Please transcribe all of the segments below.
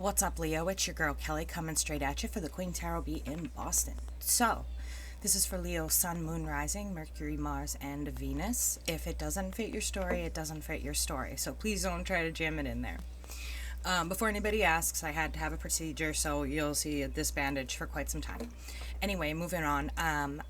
What's up, Leo? It's your girl Kelly coming straight at you for the Queen Tarot Beat in Boston. So, this is for Leo, Sun, Moon, Rising, Mercury, Mars, and Venus. If it doesn't fit your story, it doesn't fit your story. So please don't try to jam it in there. Before anybody asks, I had to have a procedure, so you'll see this bandage for quite some time. Anyway, moving on.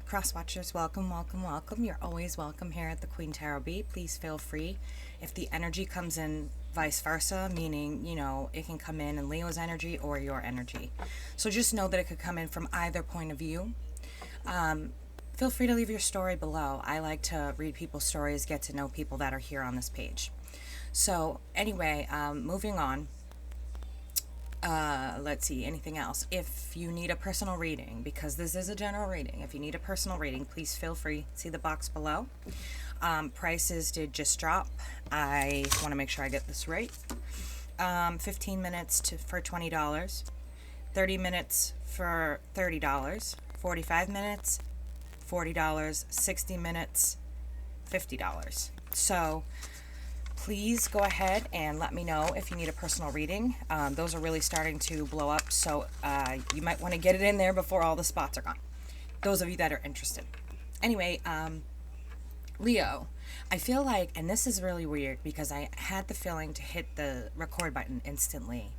Cross watchers, welcome, welcome, welcome. You're always welcome here at the Queen Tarot Beat. Please feel free. If the energy comes in vice versa, meaning, it can come in Leo's energy or your energy. So just know that it could come in from either point of view. Feel free to leave your story below. I like to read people's stories, get to know people that are here on this page. So anyway, moving on. Let's see, anything else? If you need a personal reading, because this is a general reading, if you need a personal reading, please feel free. See the box below. Prices did just drop. I want to make sure I get this right. 15 minutes for $20, 30 minutes for $30, 45 minutes, $40, 60 minutes, $50. So please go ahead and let me know if you need a personal reading. Those are really starting to blow up, so you might want to get it in there before all the spots are gone. Those of you that are interested. Anyway, Leo, I feel like, and this is really weird because I had the feeling to hit the record button instantly,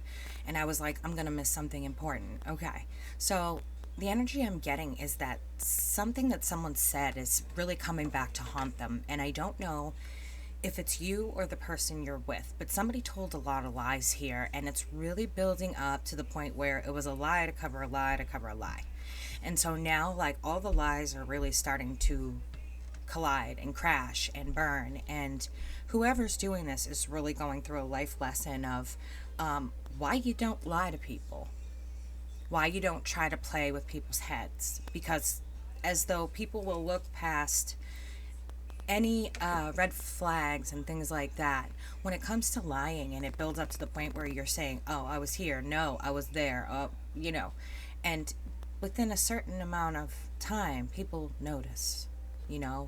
and I was like, I'm going to miss something important. Okay, so the energy I'm getting is that something that someone said is really coming back to haunt them, and I don't know if it's you or the person you're with, but somebody told a lot of lies here, and it's really building up to the point where it was a lie to cover a lie to cover a lie. And so now, like, all the lies are really starting to collide and crash and burn, and whoever's doing this is really going through a life lesson of why you don't lie to people, why you don't try to play with people's heads, because as though people will look past any red flags and things like that when it comes to lying, and it builds up to the point where you're saying, oh, I was here, no, I was there, and within a certain amount of time people notice.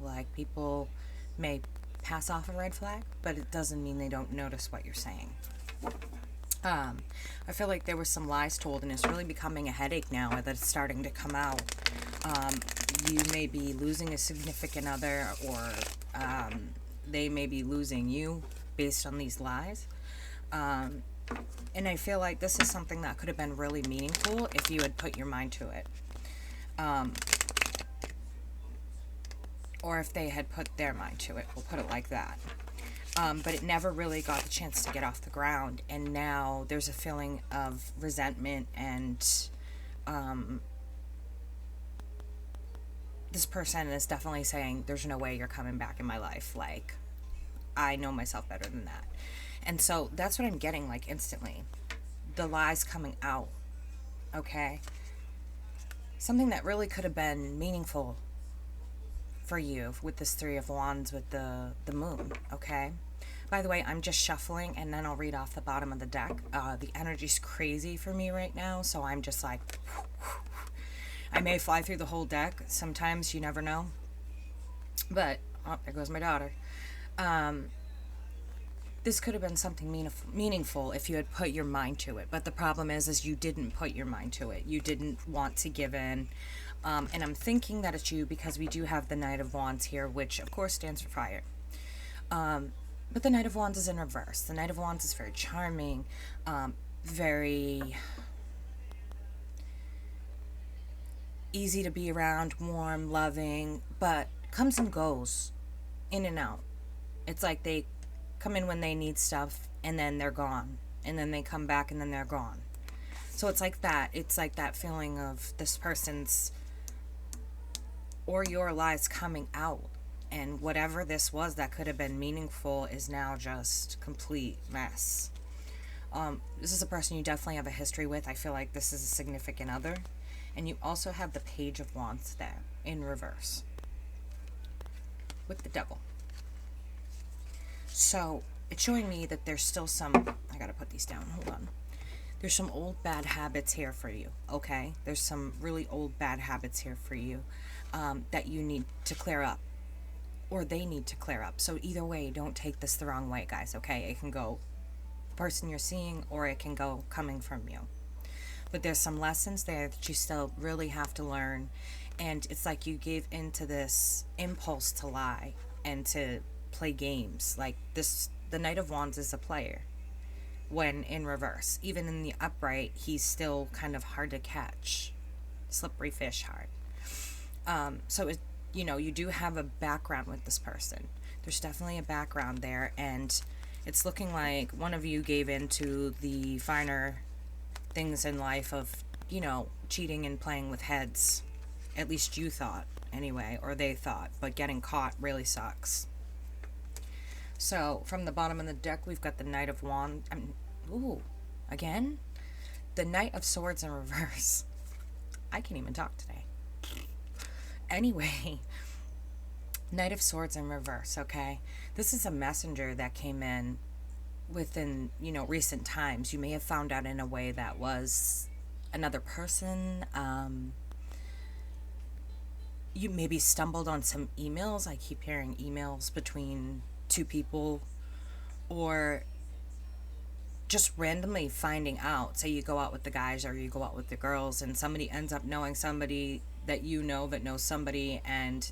Like, people may pass off a red flag, but it doesn't mean they don't notice what you're saying. I feel like there were some lies told, and it's really becoming a headache now that it's starting to come out. You may be losing a significant other, or they may be losing you based on these lies. And I feel like this is something that could have been really meaningful if you had put your mind to it. Or if they had put their mind to it, we'll put it like that. But it never really got the chance to get off the ground, and now there's a feeling of resentment, and this person is definitely saying, there's no way you're coming back in my life. Like, I know myself better than that. And so that's what I'm getting, like, instantly. The lies coming out, okay? Something that really could have been meaningful for you with this Three of Wands with the moon, okay? By the way, I'm just shuffling, and then I'll read off the bottom of the deck. The energy's crazy for me right now, so I'm just like, I may fly through the whole deck. Sometimes, you never know. But, oh, there goes my daughter. This could have been something meaningful if you had put your mind to it. But the problem is you didn't put your mind to it. You didn't want to give in. And I'm thinking that it's you because we do have the Knight of Wands here, which, of course, stands for fire. But the Knight of Wands is in reverse. The Knight of Wands is very charming, very easy to be around, warm, loving, but comes and goes, in and out. It's like they come in when they need stuff, and then they're gone. And then they come back, and then they're gone. So it's like that. It's like that feeling of this person's or your lies coming out. And whatever this was that could have been meaningful is now just complete mess. This is a person you definitely have a history with. I feel like this is a significant other. And you also have the Page of Wands there in reverse with the Devil. So it's showing me that there's still some, I gotta put these down, hold on. There's some old bad habits here for you, okay? There's some really old bad habits here for you that you need to clear up. Or they need to clear up. So either way, don't take this the wrong way, guys, okay? It can go person you're seeing, or it can go coming from you. But there's some lessons there that you still really have to learn. And it's like you gave into this impulse to lie and to play games. Like this, the Knight of Wands is a player when in reverse. Even in the upright, he's still kind of hard to catch. Slippery fish hard. So, you do have a background with this person. There's definitely a background there. And it's looking like one of you gave into the finer things in life of, cheating and playing with heads. At least you thought, anyway, or they thought. But getting caught really sucks. So, from the bottom of the deck, we've got the Knight of Wands. Again? The Knight of Swords in reverse. I can't even talk today. Anyway, Knight of Swords in reverse, okay? This is a messenger that came in within, recent times. You may have found out in a way that was another person. You maybe stumbled on some emails. I keep hearing emails between two people, or just randomly finding out. Say you go out with the guys or you go out with the girls, and somebody ends up knowing somebody that that knows somebody, and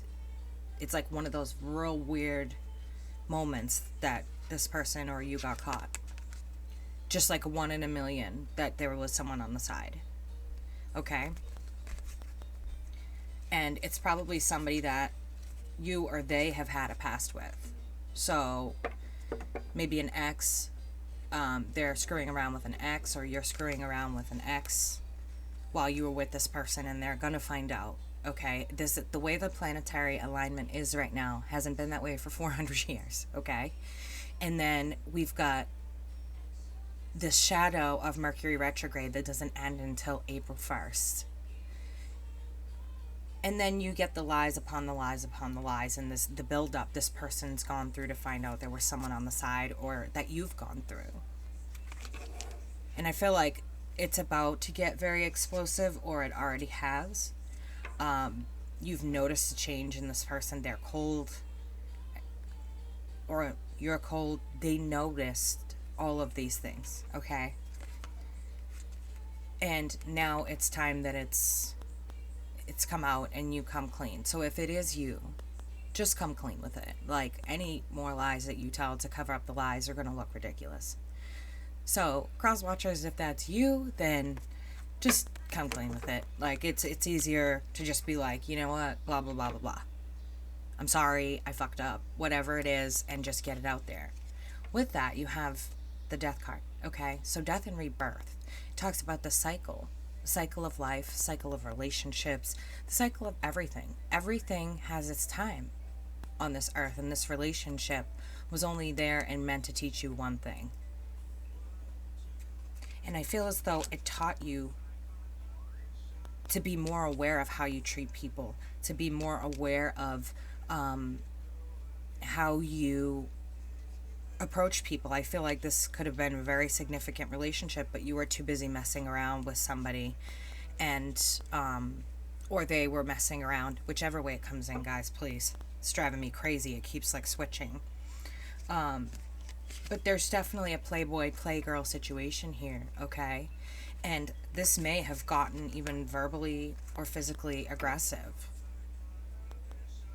it's like one of those real weird moments that this person or you got caught. Just like 1 in a million that there was someone on the side. Okay? And it's probably somebody that you or they have had a past with. So maybe an ex, they're screwing around with an ex, or you're screwing around with an ex while you were with this person, and they're gonna find out. Okay, the way the planetary alignment is right now hasn't been that way for 400 years. Okay, and then we've got the shadow of Mercury retrograde that doesn't end until April 1st. And then you get the lies upon the lies upon the lies, and the build up this person's gone through to find out there was someone on the side, or that you've gone through. And I feel like it's about to get very explosive, or it already has. You've noticed a change in this person. They're cold, or you're cold. They noticed all of these things, okay? And now it's time that it's come out and you come clean. So if it is you, just come clean with it. Like, any more lies that you tell to cover up the lies are going to look ridiculous. So, cross watchers, if that's you, then just come clean with it. Like, it's easier to just be like, you know what, blah, blah, blah, blah, blah. I'm sorry, I fucked up. Whatever it is, and just get it out there. With that, you have the Death card, okay? So death and rebirth. It talks about the cycle of life, cycle of relationships, the cycle of everything. Everything has its time on this earth, and this relationship was only there and meant to teach you one thing. And I feel as though it taught you to be more aware of how you treat people, to be more aware of how you approach people. I feel like this could have been a very significant relationship, but you were too busy messing around with somebody, and or they were messing around, whichever way it comes in, guys, please. It's driving me crazy. It keeps like switching. But there's definitely a playboy playgirl situation here, okay? And this may have gotten even verbally or physically aggressive.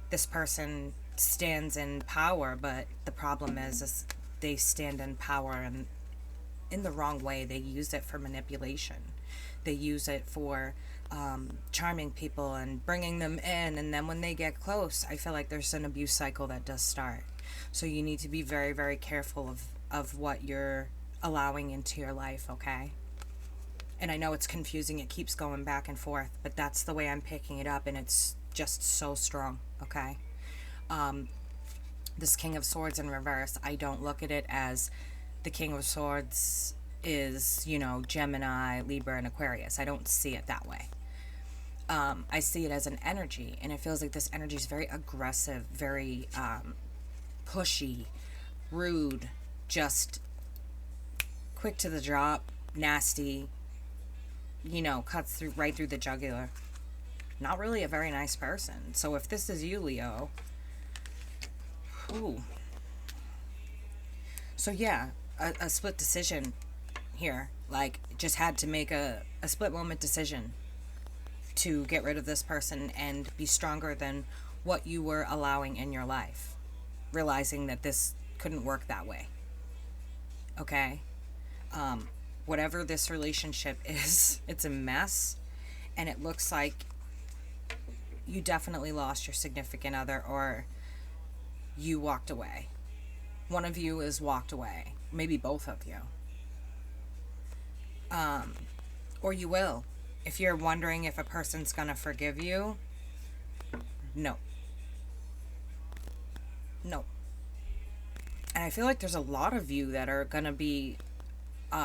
This person stands in power, but the problem is they stand in power and in the wrong way. They use it for manipulation. They use it for charming people and bringing them in, and then when they get close, I feel like there's an abuse cycle that does start. So you need to be very, very careful of what you're allowing into your life, okay? And I know it's confusing, it keeps going back and forth, but that's the way I'm picking it up, and it's just so strong, okay? This King of Swords in reverse, I don't look at it as the King of Swords is, Gemini, Libra, and Aquarius. I don't see it that way. I see it as an energy, and it feels like this energy is very aggressive, very pushy, rude, just quick to the drop, nasty, cuts right through the jugular. Not really a very nice person. So if this is you, Leo, ooh. So yeah, a split decision here. Like, just had to make a split moment decision to get rid of this person and be stronger than what you were allowing in your life, realizing that this couldn't work that way. Okay? Whatever this relationship is, it's a mess, and it looks like you definitely lost your significant other, or you walked away. One of you is walked away. Maybe both of you. Or you will. If you're wondering if a person's gonna forgive you, no. No. And I feel like there's a lot of you that are gonna be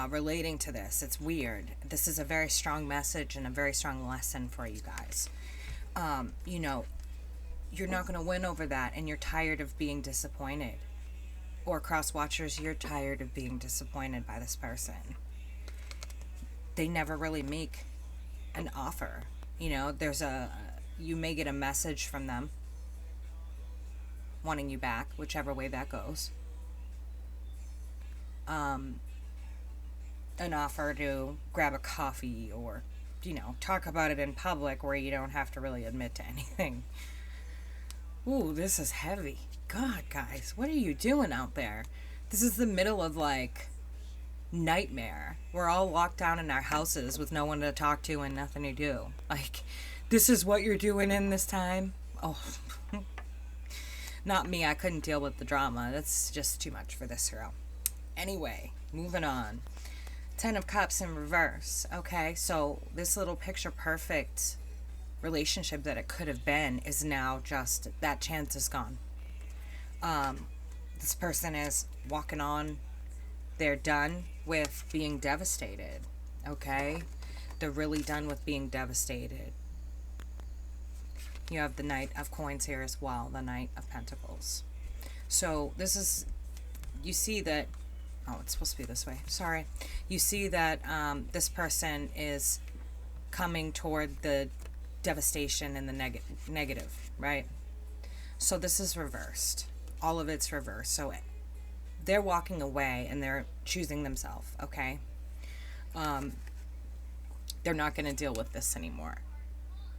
relating to this. It's weird. This is a very strong message and a very strong lesson for you guys. You know, you're not going to win over that, and you're tired of being disappointed. Or cross watchers, you're tired of being disappointed by this person. They never really make an offer. You know, you may get a message from them wanting you back, whichever way that goes. An offer to grab a coffee, or, you know, talk about it in public where you don't have to really admit to anything. Ooh, this is heavy. God, guys, what are you doing out there? This is the middle of, like, nightmare. We're all locked down in our houses with no one to talk to and nothing to do. Like, this is what you're doing in this time? Oh, not me. I couldn't deal with the drama. That's just too much for this girl. Anyway, moving on. 10 of Cups in reverse. Okay, so this little picture perfect relationship that it could have been is now just, that chance is gone. This person is walking on. They're done with being devastated. Okay, they're really done with being devastated. You have the Knight of Coins here as well, the Knight of Pentacles. So this is, you see that, oh, it's supposed to be this way. Sorry. You see that this person is coming toward the devastation and the negative, right? So this is reversed. All of it's reversed. So they're walking away and they're choosing themselves, okay? They're not going to deal with this anymore.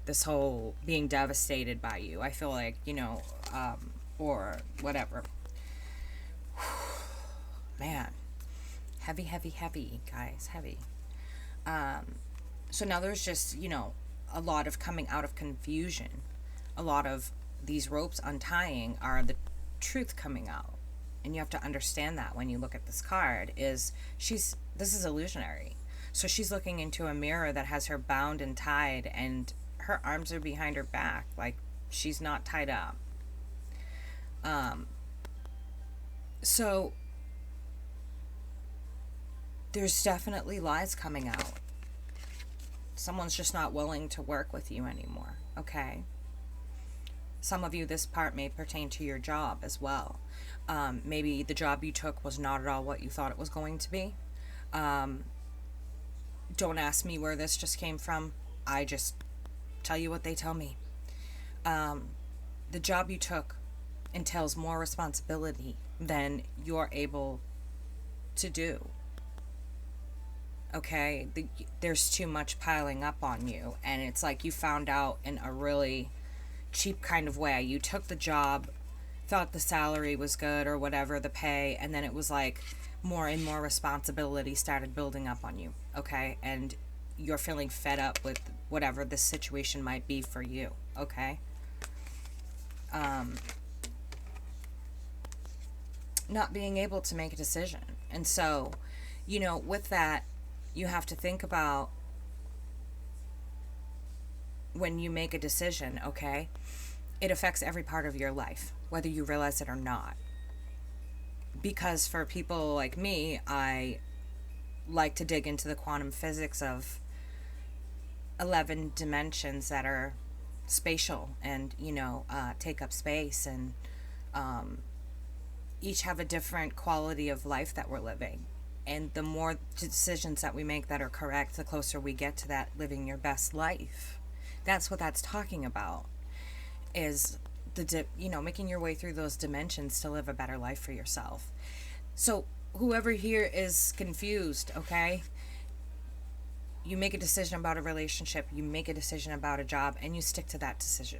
This whole being devastated by you. I feel like, you know, or whatever. Man, heavy, heavy, heavy, guys, heavy. So now there's just, you know, a lot of coming out of confusion. A lot of these ropes untying are the truth coming out. And you have to understand that when you look at this card is this is illusionary. So she's looking into a mirror that has her bound and tied, and her arms are behind her back, like she's not tied up. So there's definitely lies coming out. Someone's just not willing to work with you anymore, okay? Some of you, this part may pertain to your job as well. Maybe the job you took was not at all what you thought it was going to be. Don't ask me where this just came from. I just tell you what they tell me. The job you took entails more responsibility than you're able to do. Okay? There's too much piling up on you, and it's like you found out in a really cheap kind of way. You took the job, thought the salary was good or whatever, the pay, and then it was like more and more responsibility started building up on you, okay? And you're feeling fed up with whatever this situation might be for you, okay? Not being able to make a decision. And so, you know, with that, you have to think about when you make a decision, okay? It affects every part of your life, whether you realize it or not. Because for people like me, I like to dig into the quantum physics of 11 dimensions that are spatial and, you know, take up space, and each have a different quality of life that we're living. And the more decisions that we make that are correct, the closer we get to that living your best life. That's what that's talking about, is making your way through those dimensions to live a better life for yourself. So whoever here is confused, okay? You make a decision about a relationship, you make a decision about a job, and you stick to that decision.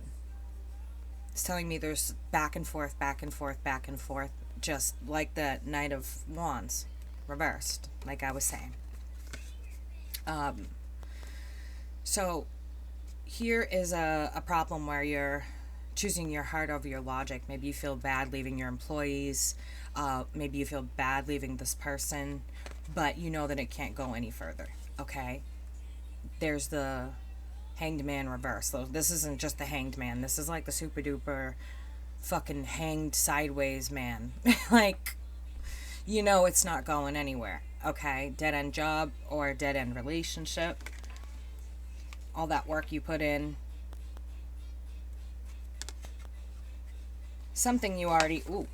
It's telling me there's back and forth, back and forth, back and forth, just like the Knight of Wands reversed, like I was saying. So here is a problem where you're choosing your heart over your logic. Maybe you feel bad leaving your employees. Maybe you feel bad leaving this person, but you know that it can't go any further, okay? There's the Hanged Man reverse. So this isn't just the Hanged Man. This is like the super duper fucking hanged sideways man. Like, you know it's not going anywhere, okay? Dead end job or dead end relationship. All that work you put in. Something you already... Ooh.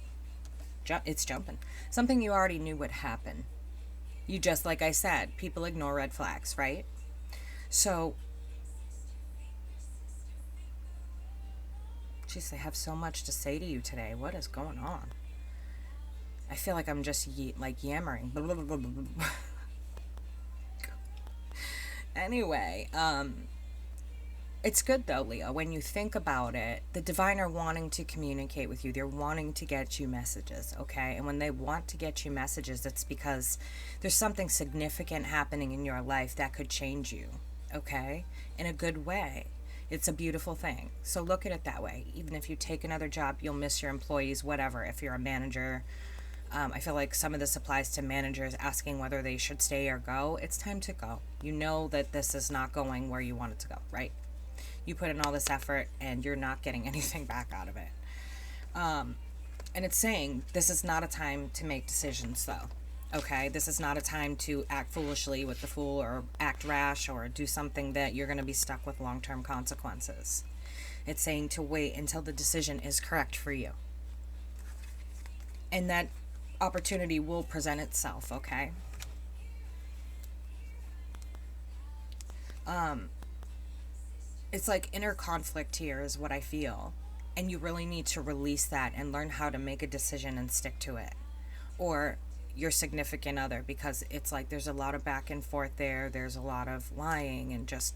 It's jumping. Something you already knew would happen. You just, like I said, people ignore red flags, right? So... Jeez, I have so much to say to you today. What is going on? I feel like I'm just yammering. Anyway, it's good though, Leo. When you think about it, the divine are wanting to communicate with you. They're wanting to get you messages, okay? And when they want to get you messages, it's because there's something significant happening in your life that could change you, okay? In a good way. It's a beautiful thing. So look at it that way. Even if you take another job, you'll miss your employees, whatever. If you're a manager, I feel like some of this applies to managers asking whether they should stay or go. It's time to go. You know that this is not going where you want it to go, right? You put in all this effort and you're not getting anything back out of it. And it's saying this is not a time to make decisions, though. Okay, this is not a time to act foolishly with the fool or act rash or do something that you're going to be stuck with long-term consequences. It's saying to wait until the decision is correct for you. And that opportunity will present itself, okay? It's like inner conflict here is what I feel. And you really need to release that and learn how to make a decision and stick to it. Or your significant other, because it's like there's a lot of back and forth there. There's a lot of lying and just,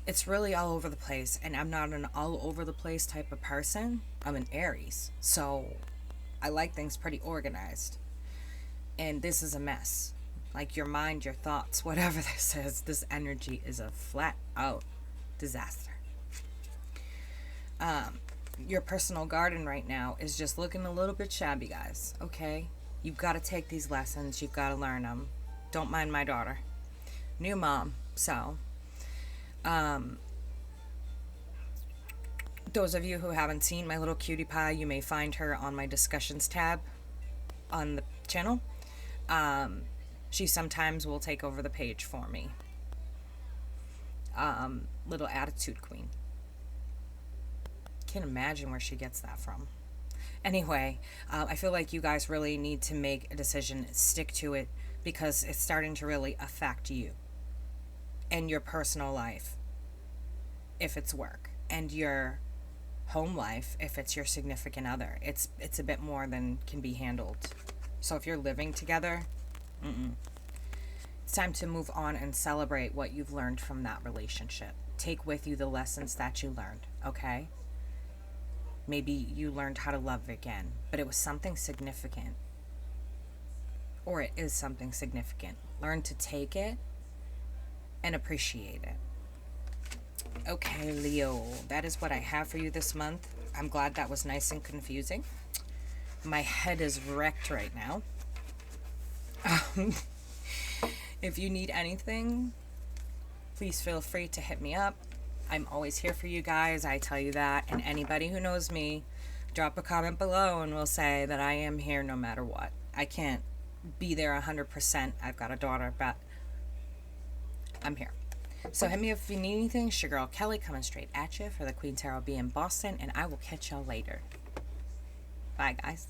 it's really all over the place. And I'm not an all over the place type of person. I'm an Aries. So I like things pretty organized. And this is a mess. Like your mind, your thoughts, whatever this is, this energy is a flat out disaster. Your personal garden right now is just looking a little bit shabby, guys. Okay? You've got to take these lessons. You've got to learn them. Don't mind my daughter. New mom. So, those of you who haven't seen my little cutie pie, you may find her on my discussions tab on the channel. She sometimes will take over the page for me. Little attitude queen. Can't imagine where she gets that from. Anyway, I feel like you guys really need to make a decision, stick to it, because it's starting to really affect you and your personal life if it's work, and your home life if it's your significant other. It's a bit more than can be handled. So if you're living together, it's time to move on and celebrate what you've learned from that relationship. Take with you the lessons that you learned, okay? Maybe you learned how to love again, but it was something significant. Or it is something significant. Learn to take it and appreciate it. Okay, Leo, that is what I have for you this month. I'm glad that was nice and confusing. My head is wrecked right now. If you need anything, please feel free to hit me up. I'm always here for you guys. I tell you that. And anybody who knows me, drop a comment below and we'll say that I am here no matter what. I can't be there 100%. I've got a daughter, but I'm here. So hit me up if you need anything. It's your girl Kelly coming straight at you for the Queen Tarot Bee in Boston. And I will catch y'all later. Bye, guys.